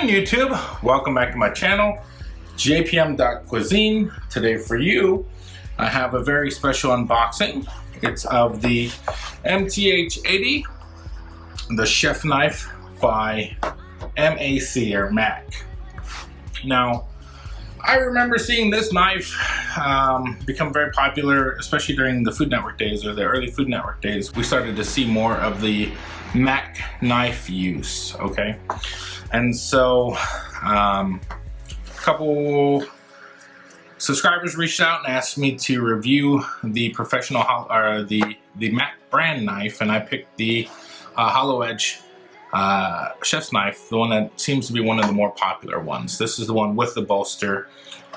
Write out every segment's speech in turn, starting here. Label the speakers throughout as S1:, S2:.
S1: morning, YouTube. Welcome back to my channel, JPM.Cuisine. Today for you, I have a very special unboxing. It's of the MTH-80, the chef knife by MAC or MAC. Now, I remember seeing this knife become very popular, especially during the Food Network days or the early Food Network days. We started to see more of the MAC knife use, okay? And so a couple subscribers reached out and asked me to review the professional or the MAC brand knife, and I picked the hollow edge chef's knife, the one that seems to be one of the more popular ones. This is the one with the bolster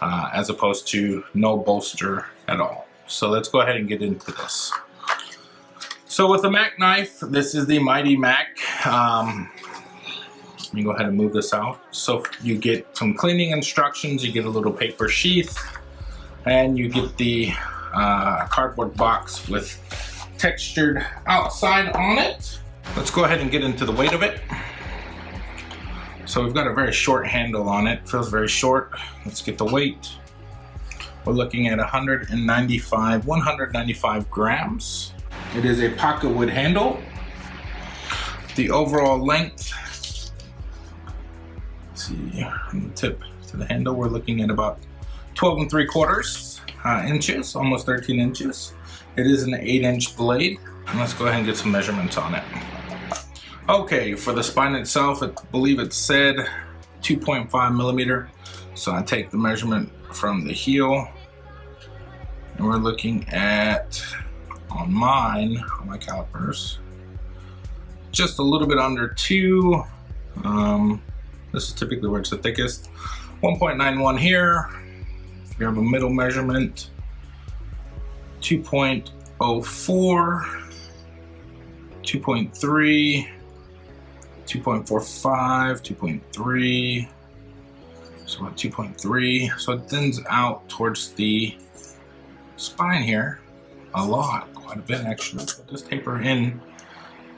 S1: as opposed to no bolster at all. So let's go ahead and get into this. So with the MAC knife, this is the Mighty MAC. Let me go ahead and move this out. So you get some cleaning instructions, you get a little paper sheath, and you get the cardboard box with textured outside on it. Let's go ahead and get into the weight of it. So we've got a very short handle on it, feels very short. Let's get the weight. We're looking at 195 grams. It is a pocket wood handle. The overall length, let's see, from the tip to the handle, we're looking at about 12 3/4 inches, almost 13 inches. It is an 8-inch blade. And let's go ahead and get some measurements on it. Okay, for the spine itself, I believe it said 2.5 millimeter. So I take the measurement from the heel, and we're looking at, on my calipers, just a little bit under 2. This is typically where it's the thickest. 1.91 here. If you have a middle measurement, 2.04, 2.3, 2.45, 2.3, so about 2.3. So it thins out towards the spine here a lot, quite a bit actually. Put this taper in.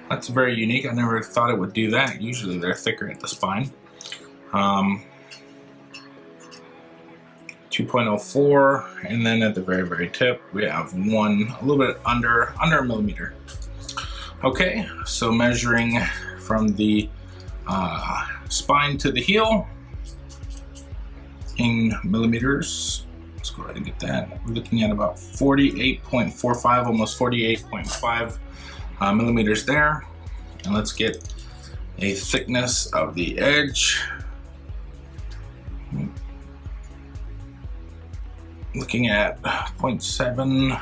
S1: That's very unique. I never thought it would do that. Usually they're thicker at the spine. 2.04, and then at the very tip we have one a little bit under a millimeter. Okay, so measuring from the spine to the heel in millimeters. Let's go ahead and get that. We're looking at about 48.45, almost 48.5 millimeters there. And let's get a thickness of the edge. Looking at 0.7, a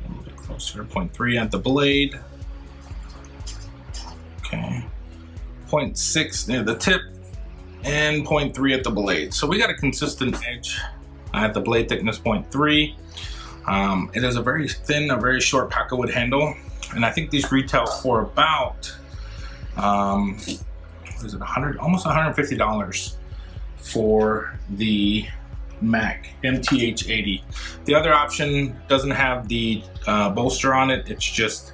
S1: little bit closer, 0.3 at the blade. Okay, 0.6 near the tip, and 0.3 at the blade. So we got a consistent edge at the blade thickness, 0.3. It is a very thin, a very short pocket wood handle, and I think these retail for about what is it, almost $150 for the MAC MTH-80. The other option doesn't have the bolster on it. It's just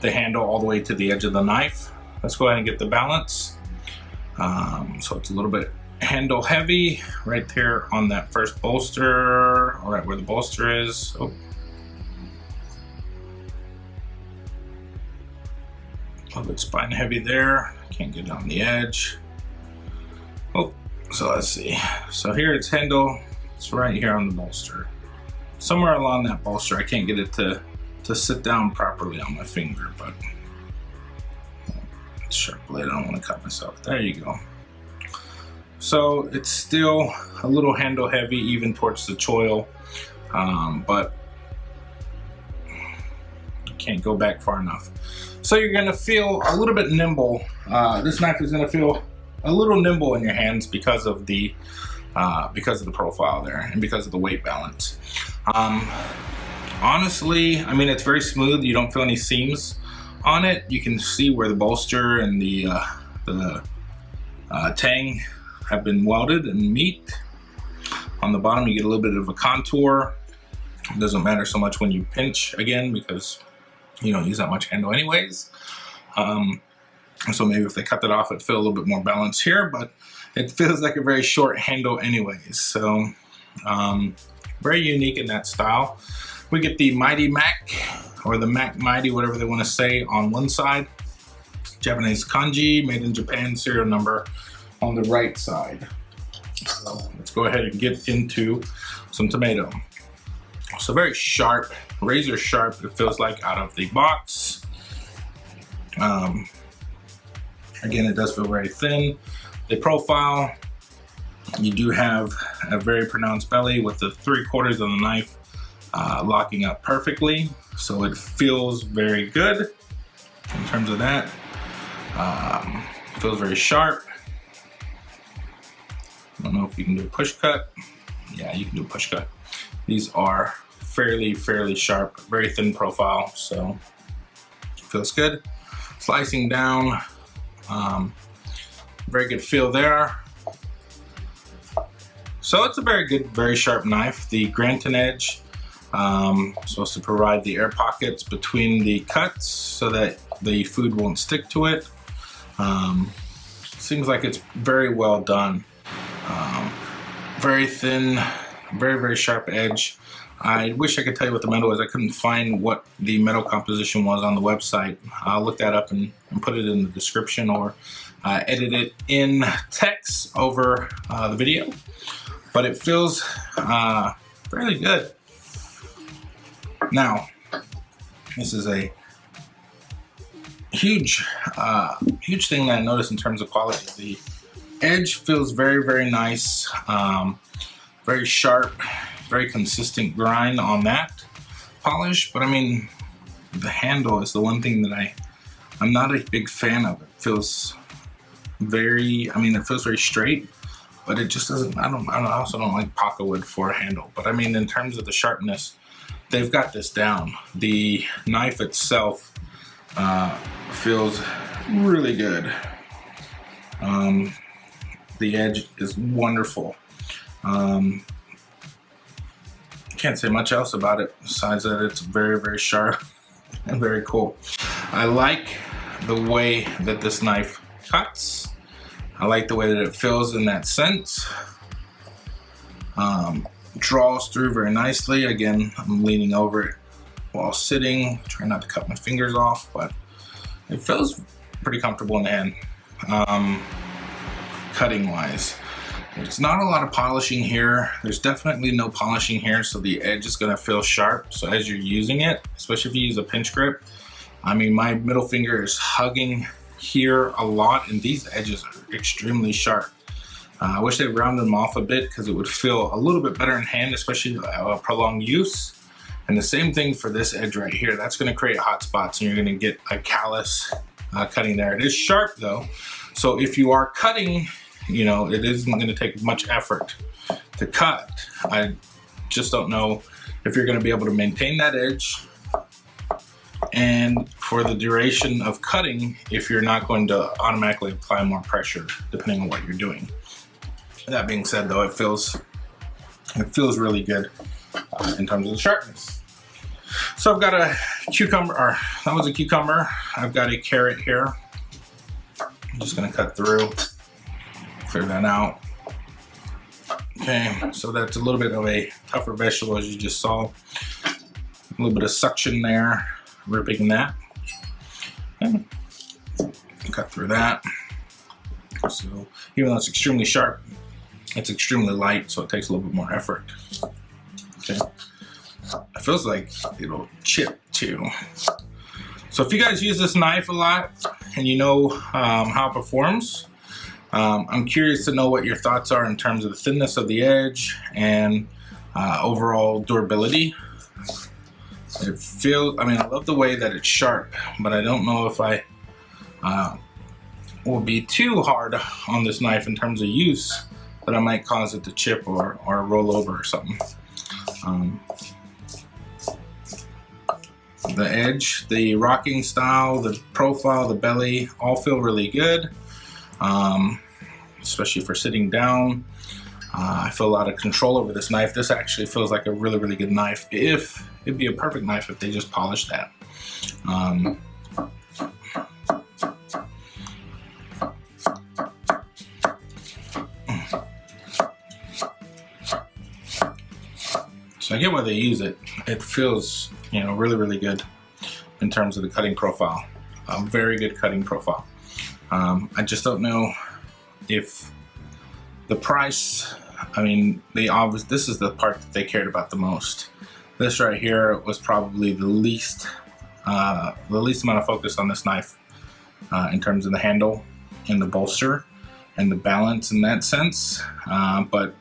S1: the handle all the way to the edge of the knife. Let's go ahead and get the balance. So it's a little bit handle heavy right there on that first bolster, all right where the bolster is. Oh. A little bit spine heavy there. Can't get it on the edge. Oh, so let's see. So here it's handle. It's right here on the bolster. Somewhere along that bolster, I can't get it to sit down properly on my finger, but it's a sharp blade. I don't want to cut myself. There you go. So it's still a little handle heavy, even towards the choil, but you can't go back far enough. So you're gonna feel a little bit nimble. This knife is gonna feel a little nimble in your hands because of the profile there and because of the weight balance. Honestly, I mean, it's very smooth. You don't feel any seams on it. You can see where the bolster and the tang have been welded and meet. On the bottom, you get a little bit of a contour. It doesn't matter so much when you pinch again because you don't use that much handle anyways. So maybe if they cut that off, it'd feel a little bit more balanced here, but it feels like a very short handle anyways. So very unique in that style. We get the Mighty Mac, or the Mac Mighty, whatever they want to say, on one side. Japanese kanji, made in Japan, serial number on the right side. So let's go ahead and get into some tomato. So very sharp, razor sharp, it feels like, out of the box. Again, it does feel very thin. The profile, you do have a very pronounced belly with the 3/4 of the knife locking up perfectly. So it feels very good in terms of that. Feels very sharp. I don't know if you can do a push cut. Yeah, you can do a push cut. These are fairly sharp, very thin profile, so feels good. Slicing down, very good feel there. So it's a very good, very sharp knife. The Granton edge, supposed to provide the air pockets between the cuts so that the food won't stick to it. Seems like it's very well done. Very thin, very sharp edge. I wish I could tell you what the metal is. I couldn't find what the metal composition was on the website. I'll look that up and put it in the description, or edit it in text over the video. But it feels fairly good. Now, this is a huge thing that I noticed in terms of quality. The edge feels very nice, very sharp, very consistent grind on that polish. But I mean, the handle is the one thing that I'm not a big fan of. It feels very, it feels very straight, but it just doesn't, I also don't like pocket wood for a handle. But I mean, in terms of the sharpness, they've got this down. The knife itself feels really good. The edge is wonderful. Can't say much else about it besides that it's very sharp and very cool. I like the way that this knife cuts. I like the way that it feels in that sense. Draws through very nicely. Again, I'm leaning over it while sitting, trying not to cut my fingers off, but it feels pretty comfortable in the hand. Cutting wise, there's not a lot of polishing here. There's definitely no polishing here, so the edge is gonna feel sharp. So as you're using it, especially if you use a pinch grip, my middle finger is hugging here a lot, and these edges are extremely sharp. I wish they rounded them off a bit because it would feel a little bit better in hand, especially prolonged use. And the same thing for this edge right here. That's gonna create hot spots and you're gonna get a callus cutting there. It is sharp though. So if you are cutting, it isn't gonna take much effort to cut. I just don't know if you're gonna be able to maintain that edge, and for the duration of cutting, if you're not going to automatically apply more pressure depending on what you're doing. That being said though, it feels really good in terms of the sharpness. So I've got a cucumber, or that was a cucumber. I've got a carrot here. I'm just gonna cut through, clear that out. Okay, so that's a little bit of a tougher vegetable, as you just saw. A little bit of suction there, ripping that. Okay. Cut through that. So even though it's extremely sharp, it's extremely light, so it takes a little bit more effort. Okay. It feels like it'll chip too. So if you guys use this knife a lot and you know how it performs, I'm curious to know what your thoughts are in terms of the thinness of the edge and overall durability. It feels, I love the way that it's sharp, but I don't know if I will be too hard on this knife in terms of use that I might cause it to chip or roll over or something. The edge, the rocking style, the profile, the belly, all feel really good, especially for sitting down. I feel a lot of control over this knife. This actually feels like a really good knife. It'd be a perfect knife if they just polished that. get why they use it. It feels, you know, really, really good in terms of the cutting profile. A very good cutting profile. I just don't know if the price, I mean, this is the part that they cared about the most. This right here was probably the least amount of focus on this knife in terms of the handle and the bolster and the balance in that sense. But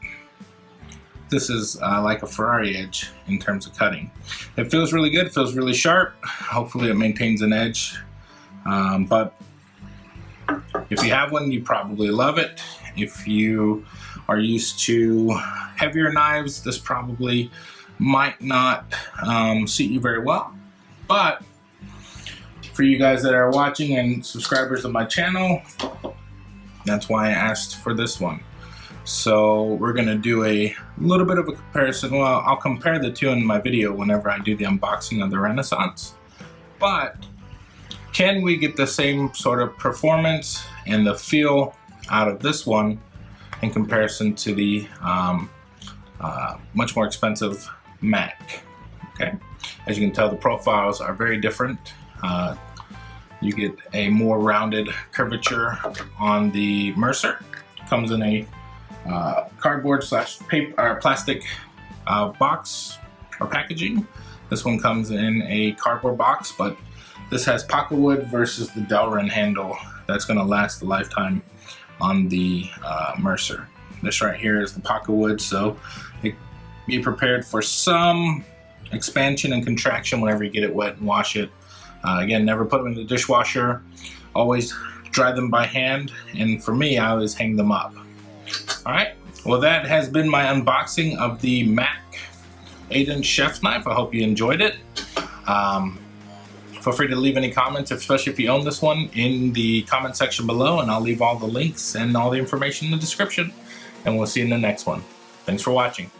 S1: this is like a Ferrari edge in terms of cutting. It feels really good, it feels really sharp. Hopefully it maintains an edge. But if you have one, you probably love it. If you are used to heavier knives, this probably might not suit you very well. But for you guys that are watching and subscribers of my channel, that's why I asked for this one. So we're gonna do a little bit of a comparison. Well, I'll compare the two in my video whenever I do the unboxing of the Renaissance. But can we get the same sort of performance and the feel out of this one in comparison to the much more expensive Mac? Okay, as you can tell, the profiles are very different. You get a more rounded curvature on the Mercer. Comes in a cardboard / paper or plastic box or packaging. This one comes in a cardboard box, but this has pocket wood versus the Delrin handle that's going to last a lifetime on the Mercer. This right here is the pocket wood, so be prepared for some expansion and contraction whenever you get it wet and wash it. Again, never put them in the dishwasher. Always dry them by hand, and for me, I always hang them up. All right, well, that has been my unboxing of the Mac 8-inch chef's knife. I hope you enjoyed it. Feel free to leave any comments, especially if you own this one, in the comment section below, and I'll leave all the links and all the information in the description. And we'll see you in the next one. Thanks for watching.